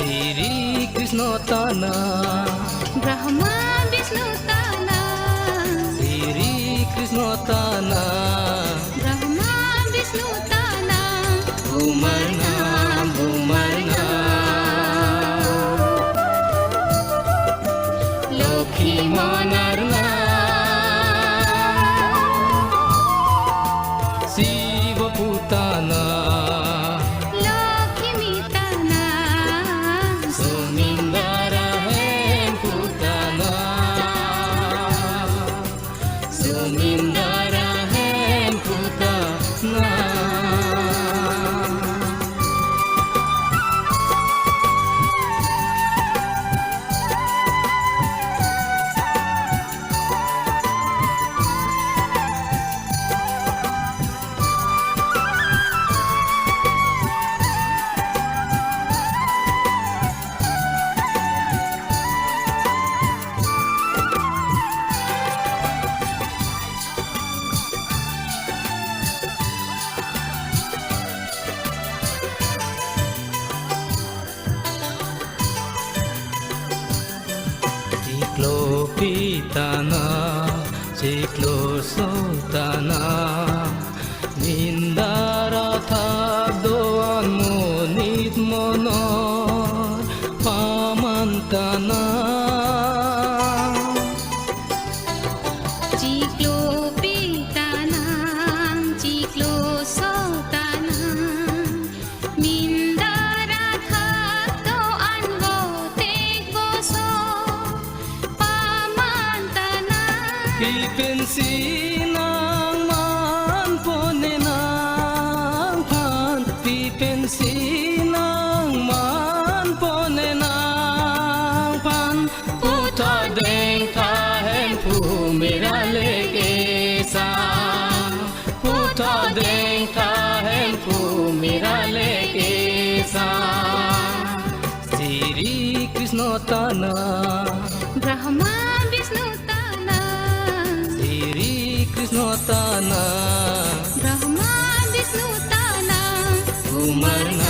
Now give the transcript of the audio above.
Sri Krishna Tana Brahma Vishnu Tana Sri Krishna Tana Brahma Vishnu Tana Bhumarna Bhumarna Lokhi Manarna Shiva Putana Lakshmi Tana Sumindara Hem Putana Sumindara Hem Putana Ciklo pitana, ciklo sultana, nindara thagdoan monit monor pamantana. Ciklo Pitana Ciklo Sultana Mindara Khato Ango Tegboso Pamantana Pipensinang man ponenang pan, pipensinang man ponenang pan. Puta deng kahen pu mera lege sa. Puta deng kahen pu mera lege sa. Sri Krishna Tana Brahma Vishnu Tana Sri Krishna Tana Brahma Vishnu Tana Bhumarna